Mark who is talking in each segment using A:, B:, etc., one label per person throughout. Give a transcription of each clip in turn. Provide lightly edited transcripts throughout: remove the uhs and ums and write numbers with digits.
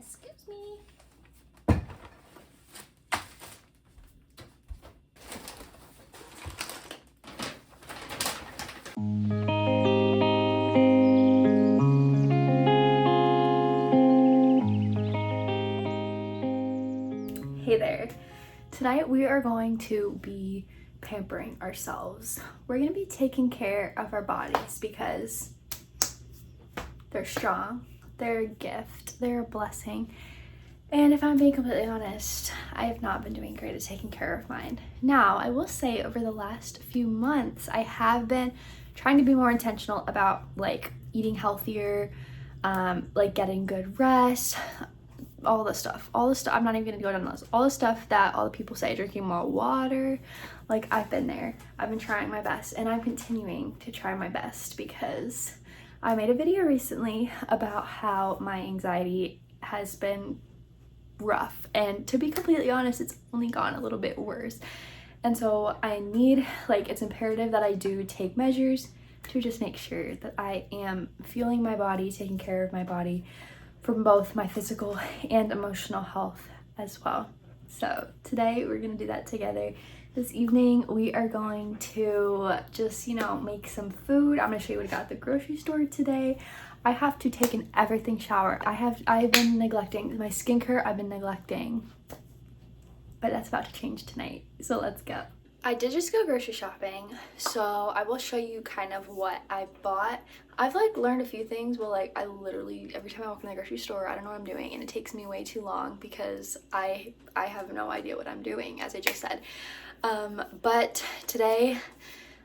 A: Excuse me. Hey there. Tonight we are going to be pampering ourselves. We're going to be taking care of our bodies because they're strong, they're a gift, they're a blessing. And if I'm being completely honest, I have not been doing great at taking care of mine. Now, I will say over the last few months, I have been trying to be more intentional about like eating healthier, like getting good rest, all the stuff, I'm not even gonna go down the list, all the stuff that all the people say, drinking more water. Like, I've been there, I've been trying my best, and I'm continuing to try my best because I made a video recently about how my anxiety has been rough, and to be completely honest, it's only gone a little bit worse. And so I need, like, it's imperative that I do take measures to just make sure that I am feeling my body, taking care of my body from both my physical and emotional health as well. So today we're gonna do that together. This evening we are going to just, make some food. I'm gonna show you what I got at the grocery store today. I have to take an everything shower. I've been neglecting my skincare, I've been neglecting, but that's about to change tonight. So let's go. I did just go grocery shopping, so I will show you kind of what I bought. I've learned a few things, but I literally, every time I walk in the grocery store, I don't know what I'm doing, and it takes me way too long because I have no idea what I'm doing, as I just said. But today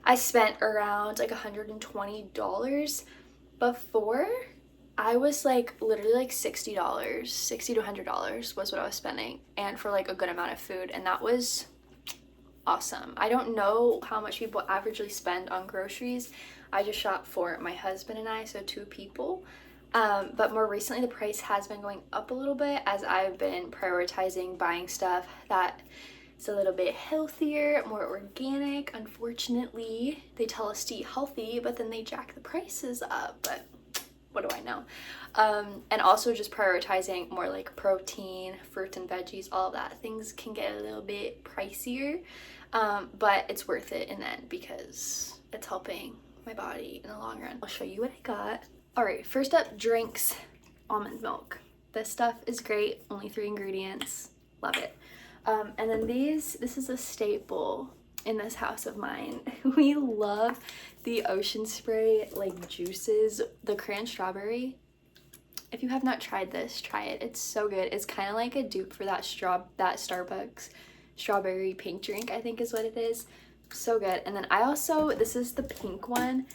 A: I spent around $120. Before, I was literally $60, $60 to $100 was what I was spending, and for a good amount of food, and that was awesome. I don't know how much people averagely spend on groceries. I just shop for my husband and I, so 2 people. But more recently the price has been going up a little bit as I've been prioritizing buying stuff that is a little bit healthier, more organic. Unfortunately, they tell us to eat healthy, but then they jack the prices up. But what do I know? And also just prioritizing more protein, fruits and veggies, all of that. Things can get a little bit pricier, but it's worth it in the end because it's helping my body in the long run. I'll show you what I got. All right, first up, drinks, almond milk. This stuff is great, only 3 ingredients, love it. And then this is a staple in this house of mine. We love the Ocean Spray juices, the cran strawberry. If you have not tried this, try it. It's so good. It's kind of like a dupe for that Starbucks strawberry pink drink, I think is what it is. So good. And then this is the pink one.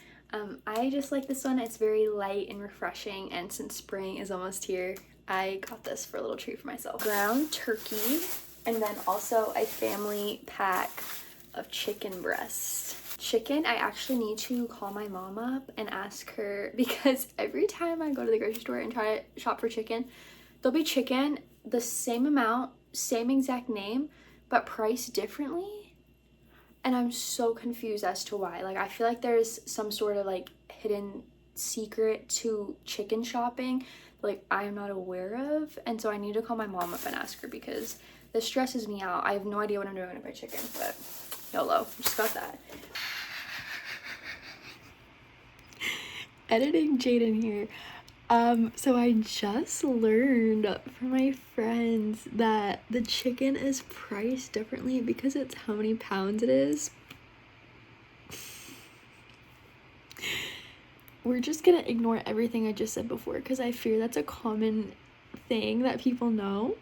A: I just like this one. It's very light and refreshing, and since spring is almost here, I got this for a little treat for myself. Ground turkey, and then also a family pack of chicken breast. Chicken, I actually need to call my mom up and ask her, because every time I go to the grocery store and try to shop for chicken, there'll be chicken the same amount, same exact name, but priced differently, and I'm so confused as to why. I feel like there's some sort of hidden secret to chicken shopping I'm not aware of, and so I need to call my mom up and ask her because this stresses me out. I have no idea what I'm doing when I buy chicken, but YOLO, just got that. Editing Jaden here. So I just learned from my friends that the chicken is priced differently because it's how many pounds it is. We're just gonna ignore everything I just said before because I fear that's a common thing that people know,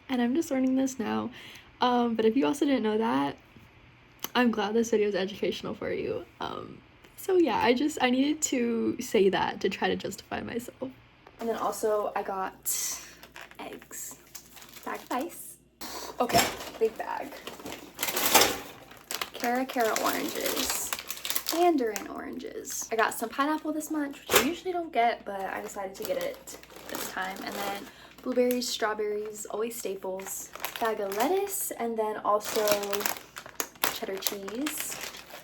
A: and I'm just learning this now. But if you also didn't know that, I'm glad this video is educational for you. So yeah, I needed to say that to try to justify myself. And then also I got eggs, bag of ice. Okay, big bag. Cara oranges, mandarin oranges. I got some pineapple this month, which I usually don't get, but I decided to get it this time. And then blueberries, strawberries, always staples. Bag of lettuce, and then also cheddar cheese,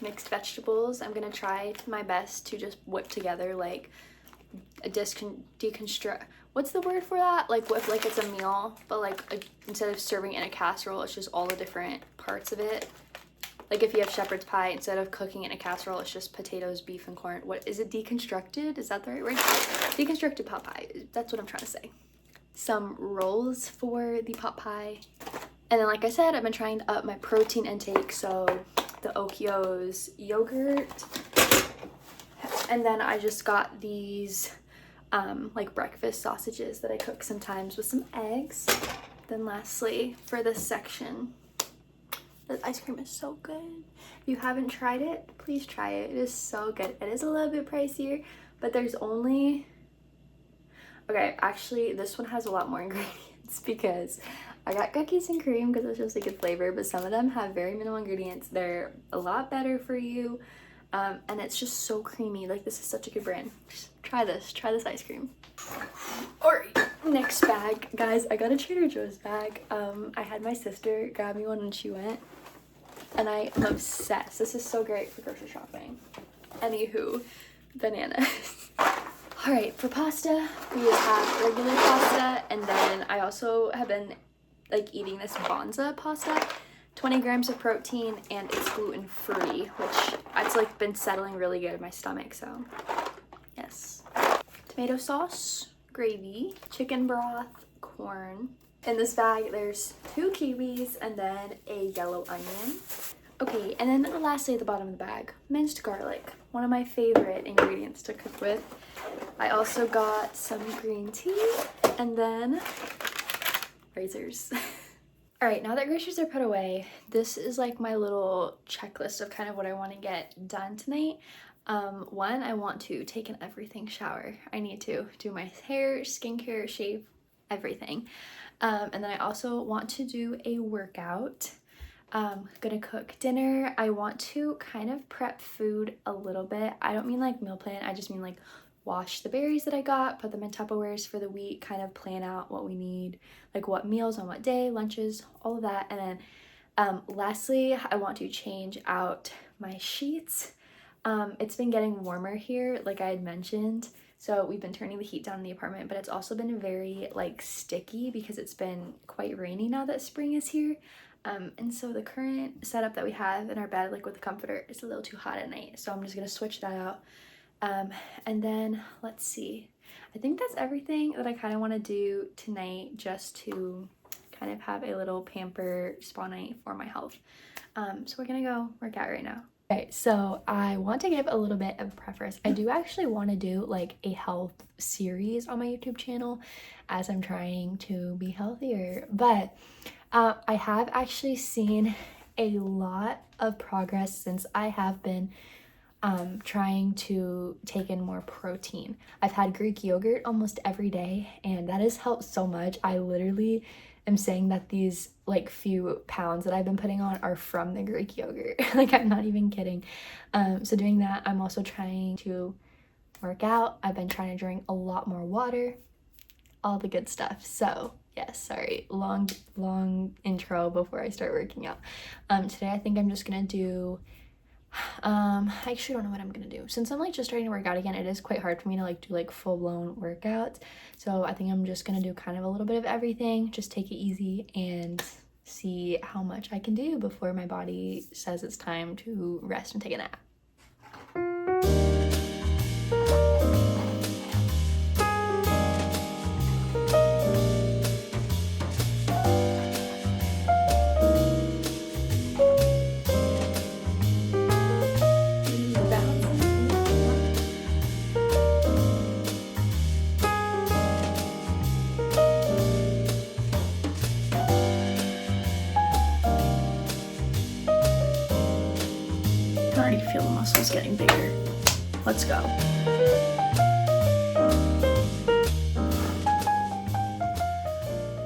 A: mixed vegetables. I'm gonna try my best to just whip together a deconstruct. what's the word for that? Like with like it's a meal, but like instead of serving in a casserole, it's just all the different parts of it. Like if you have shepherd's pie, instead of cooking it in a casserole, it's just potatoes, beef, and corn. What is it? Deconstructed? Is that the right word? Deconstructed pot pie. That's what I'm trying to say. Some rolls for the pot pie. And then, like I said, I've been trying to up my protein intake. So the Okio's yogurt. And then I just got these like breakfast sausages that I cook sometimes with some eggs. Then lastly, for this section, the ice cream is so good. If you haven't tried it, please try it. It is so good. It is a little bit pricier, but there's only, okay, actually this one has a lot more ingredients because I got cookies and cream because it's just a good flavor, but some of them have very minimal ingredients. They're a lot better for you, and it's just so creamy. Like, this is such a good brand. Just try this ice cream. Alright, next bag, guys. I got a Trader Joe's bag. I had my sister grab me one when she went, and I am obsessed. This is so great for grocery shopping. Anywho, bananas. Alright, for pasta, we have regular pasta, and then I also have been like eating this Bonza pasta. 20 grams of protein, and it's gluten-free, which it's like been settling really good in my stomach, so yes. Tomato sauce, gravy, chicken broth, corn. In this bag, there's 2 kiwis and then a yellow onion. Okay, and then lastly at the bottom of the bag, minced garlic, one of my favorite ingredients to cook with. I also got some green tea and then razors. All right, now that groceries are put away, this is like my little checklist of kind of what I want to get done tonight. One, I want to take an everything shower. I need to do my hair, skincare, shave, everything. And then I also want to do a workout. Gonna cook dinner. I want to kind of prep food a little bit. I don't mean like meal plan, I just mean like wash the berries that I got, put them in Tupperwares for the week, kind of plan out what we need, like what meals on what day, lunches, all of that. And then lastly, I want to change out my sheets. It's been getting warmer here, like I had mentioned, so we've been turning the heat down in the apartment, but it's also been very like sticky because it's been quite rainy now that spring is here. And so the current setup that we have in our bed, like with the comforter, is a little too hot at night, so I'm just gonna switch that out. And then let's see, I think that's everything that I kind of want to do tonight, just to kind of have a little pamper spa night for my health. So we're gonna go work out right now. Okay, so I want to give a little bit of preface. I do actually want to do like a health series on my YouTube channel as I'm trying to be healthier, but I have actually seen a lot of progress since I have been trying to take in more protein. I've had Greek yogurt almost every day, and that has helped so much. I literally am saying that these like few pounds that I've been putting on are from the Greek yogurt. Like, I'm not even kidding. So doing that, I'm also trying to work out. I've been trying to drink a lot more water, all the good stuff. So yes, sorry, long intro before I start working out. Today I think I'm just gonna do I actually don't know what I'm gonna do. Since I'm like just starting to work out again, it is quite hard for me to like do like full-blown workouts. So I think I'm just gonna do kind of a little bit of everything, just take it easy and see how much I can do before my body says it's time to rest and take a nap. I already feel the muscles getting bigger. Let's go.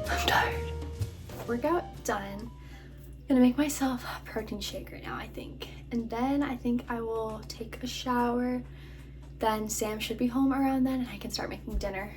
A: I'm tired. Workout done. I'm gonna make myself a protein shake right now, I think. And then I think I will take a shower. Then Sam should be home around then and I can start making dinner.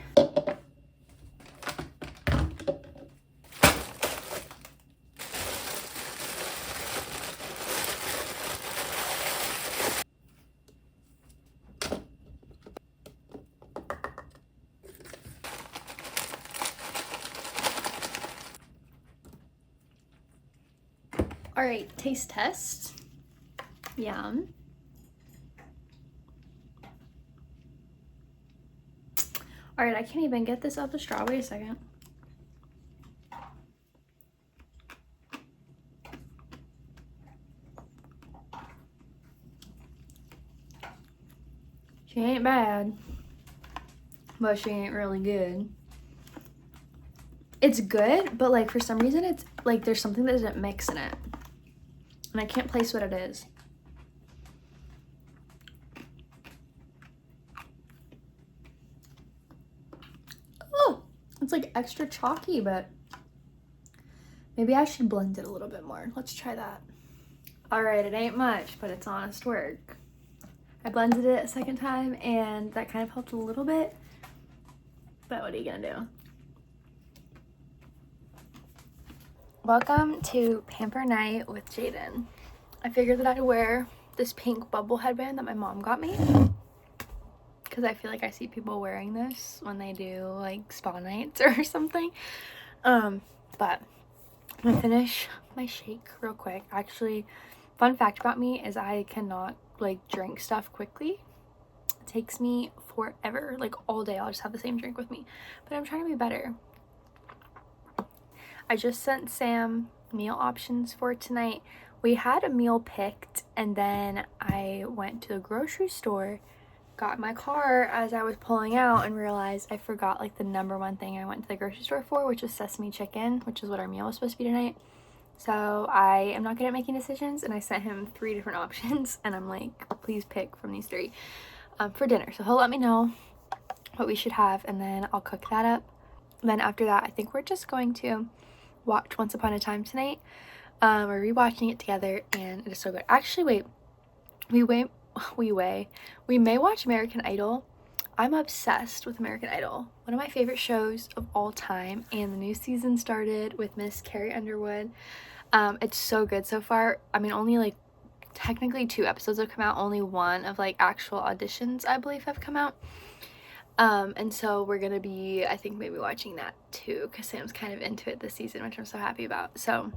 A: All right, taste test. Yum. All right, I can't even get this out the straw. Wait a second. She ain't bad, but she ain't really good. It's good, but like for some reason it's like there's something that doesn't mix in it. And I can't place what it is. Oh, it's like extra chalky, but maybe I should blend it a little bit more. Let's try that. All right, it ain't much, but it's honest work. I blended it a second time and that kind of helped a little bit, but what are you gonna do? Welcome to Pamper Night with Jaden. I figured that I'd wear this pink bubble headband that my mom got me because I feel like I see people wearing this when they do like spa nights or something. But I'm gonna finish my shake real quick. Actually, fun fact about me is I cannot like drink stuff quickly. It takes me forever, like all day. I'll just have the same drink with me, but I'm trying to be better. I just sent Sam meal options for tonight. We had a meal picked and then I went to the grocery store, got my car as I was pulling out and realized I forgot like the number one thing I went to the grocery store for, which was sesame chicken, which is what our meal was supposed to be tonight. So I am not good at making decisions and I sent him 3 different options and I'm like, please pick from these 3 for dinner. So he'll let me know what we should have and then I'll cook that up. Then after that, I think we're just going to watch Once Upon a Time tonight. We're rewatching it together and it is so good. Actually, wait, we may watch American Idol. I'm obsessed with American Idol. One of my favorite shows of all time, and the new season started with Miss Carrie Underwood. It's so good so far. I mean, only like technically 2 episodes have come out. Only 1 of like actual auditions, I believe, have come out. And so we're gonna be, I think, maybe watching that too because Sam's kind of into it this season, which I'm so happy about. So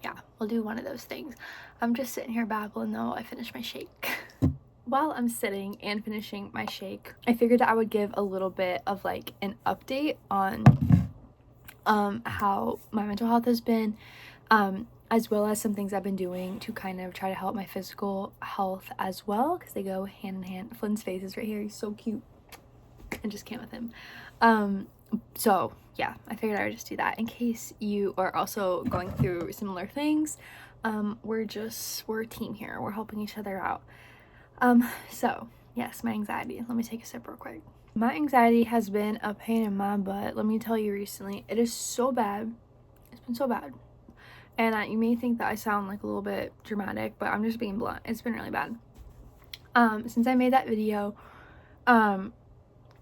A: yeah, we'll do one of those things. I'm just sitting here babbling though. I finished my shake. While I'm sitting and finishing my shake, I figured that I would give a little bit of like an update on how my mental health has been, as well as some things I've been doing to kind of try to help my physical health as well, because they go hand in hand. Flynn's face is right here. He's so cute. I just can't with him. So yeah, I figured I would just do that in case you are also going through similar things. We're a team here. We're helping each other out. So yes, my anxiety. Let me take a sip real quick. My anxiety has been a pain in my butt. Let me tell you recently, it is so bad. It's been so bad. And you may think that I sound like a little bit dramatic, but I'm just being blunt. It's been really bad. Since I made that video,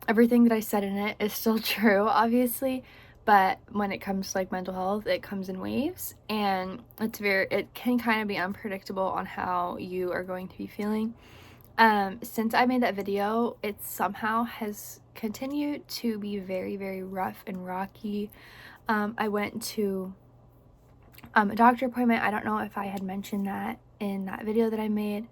A: everything that I said in it is still true, obviously, but when it comes to like mental health, it comes in waves, and it can kind of be unpredictable on how you are going to be feeling. Since I made that video, it somehow has continued to be very, very rough and rocky. I went to a doctor appointment. I don't know if I had mentioned that in that video that I made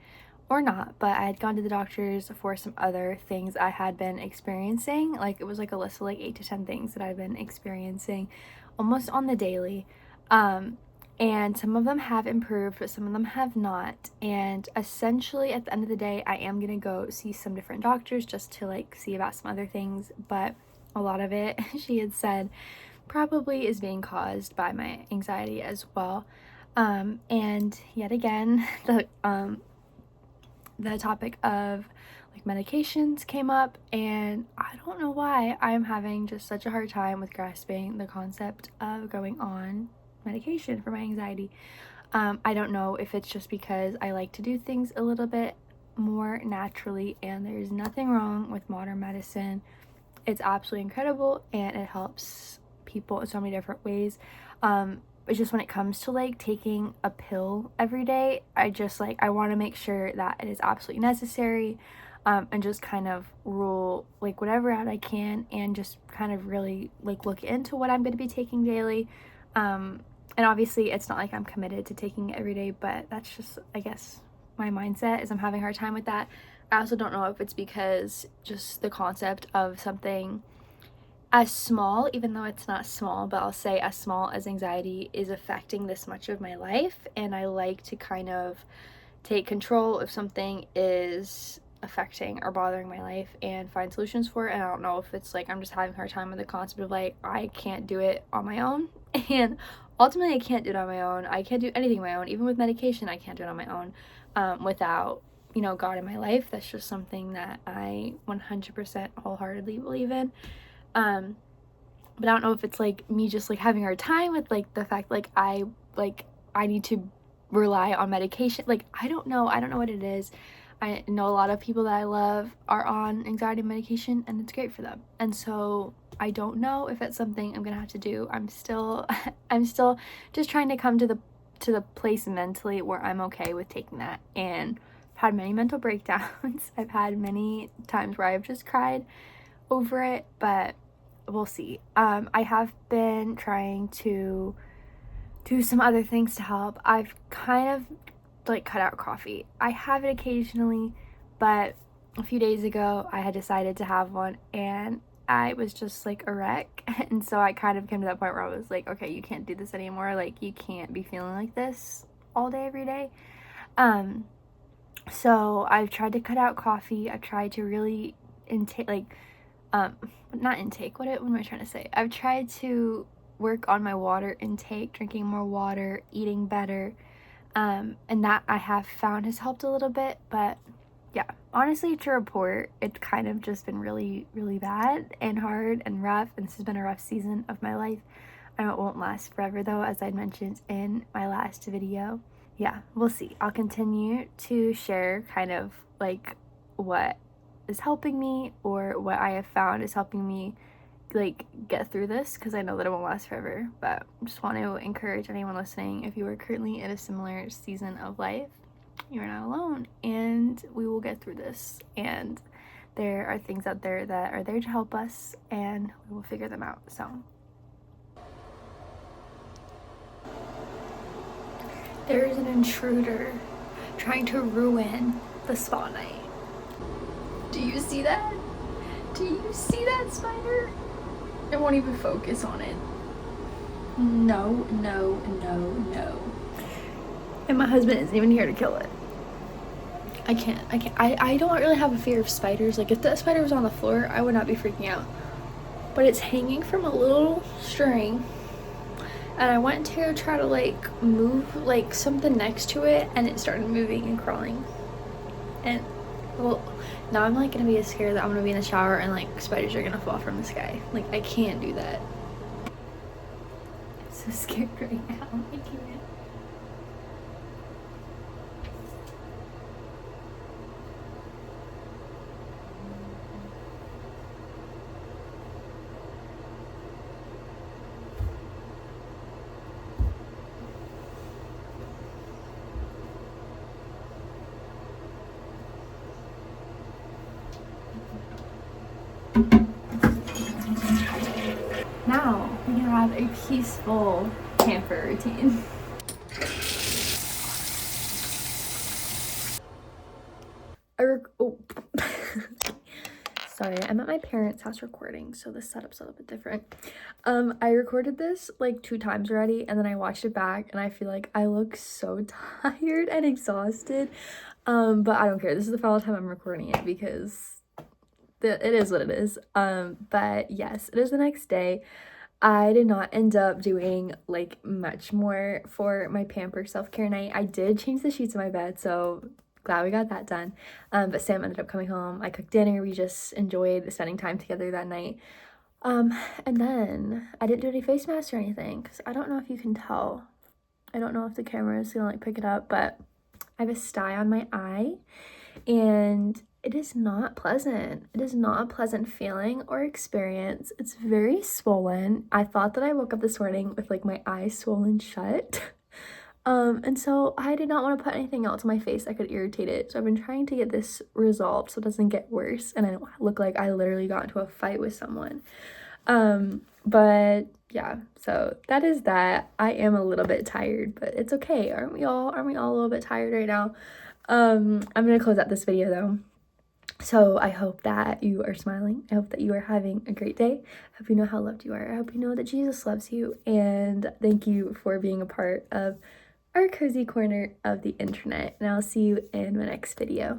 A: or not, but I had gone to the doctors for some other things I had been experiencing. Like it was like a list of like 8 to 10 things that I've been experiencing almost on the daily. And some of them have improved, but some of them have not. And essentially at the end of the day, I am gonna go see some different doctors just to like see about some other things, but a lot of it, she had said, probably is being caused by my anxiety as well. And yet again, the topic of like medications came up, and I don't know why I'm having just such a hard time with grasping the concept of going on medication for my anxiety. I don't know if it's just because I like to do things a little bit more naturally, and there's nothing wrong with modern medicine. It's absolutely incredible and it helps people in so many different ways. It's just when it comes to like taking a pill every day, I want to make sure that it is absolutely necessary, and just kind of rule like whatever out I can, and just kind of really like look into what I'm going to be taking daily. And obviously it's not like I'm committed to taking it every day, but that's just, I guess, my mindset is I'm having a hard time with that. I also don't know if it's because just the concept of something as small, even though it's not small, but I'll say as small as anxiety is affecting this much of my life, and I like to kind of take control if something is affecting or bothering my life and find solutions for it. And I don't know if it's like I'm just having a hard time with the concept of like I can't do it on my own, and ultimately I can't do it on my own. I can't do anything on my own. Even with medication, I can't do it on my own without, you know, God in my life. That's just something that I 100% wholeheartedly believe in. But I don't know if it's like me just like having a hard time with like the fact like I need to rely on medication. Like I don't know what it is. I know a lot of people that I love are on anxiety medication and it's great for them, and so I don't know if it's something I'm gonna have to do. I'm still just trying to come to the place mentally where I'm okay with taking that. And I've had many mental breakdowns. I've had many times where I've just cried over it, but we'll see. I have been trying to do some other things to help. I've kind of like cut out coffee. I have it occasionally, but a few days ago I had decided to have one and I was just like a wreck. And so I kind of came to that point where I was like, okay, you can't do this anymore. Like you can't be feeling like this all day, every day. So I've tried to cut out coffee. I've tried to really not intake, what am I trying to say? I've tried to work on my water intake, drinking more water, eating better, and that I have found has helped a little bit. But yeah, honestly, to report, it's kind of just been really, really bad and hard and rough, and this has been a rough season of my life. I know it won't last forever though, as I mentioned in my last video. Yeah, we'll see. I'll continue to share kind of like what is helping me or what I have found is helping me like get through this, because I know that it won't last forever. But I just want to encourage anyone listening, if you are currently in a similar season of life, you're not alone and we will get through this, and there are things out there that are there to help us and we will figure them out. So there's an intruder trying to ruin the spa night. Do you see that? Do you see that, spider? I won't even focus on it. No, no, no, no. And my husband isn't even here to kill it. I can't. I don't really have a fear of spiders. Like if that spider was on the floor, I would not be freaking out. But it's hanging from a little string. And I went to try to like move like something next to it, and it started moving and crawling. And well, now I'm like gonna be scared that I'm gonna be in the shower and like spiders are gonna fall from the sky. Like I can't do that. I'm so scared right now. I can't. Now we can have a peaceful camper routine. Sorry, I'm at my parents' house recording, so the setup's a little bit different. I recorded this like 2 times already, and then I watched it back, and I feel like I look so tired and exhausted. But I don't care. This is the final time I'm recording it because it is what it is. But yes, it is the next day. I did not end up doing like much more for my pamper self-care night. I did change the sheets in my bed, so glad we got that done. But Sam ended up coming home. I cooked dinner. We just enjoyed spending time together that night. And then I didn't do any face masks or anything because I don't know if you can tell. I don't know if the camera is gonna like pick it up, but I have a sty on my eye and it is not pleasant. It is not a pleasant feeling or experience. It's very swollen. I thought that I woke up this morning with like my eye swollen shut. And so I did not want to put anything else on my face that could irritate it. So I've been trying to get this resolved so it doesn't get worse and I don't look like I literally got into a fight with someone. But yeah, so that is that. I am a little bit tired, but it's okay. Aren't we all a little bit tired right now? I'm gonna close out this video though. So I hope that you are smiling. I hope that you are having a great day. I hope you know how loved you are. I hope you know that Jesus loves you. And thank you for being a part of our cozy corner of the internet. And I'll see you in my next video.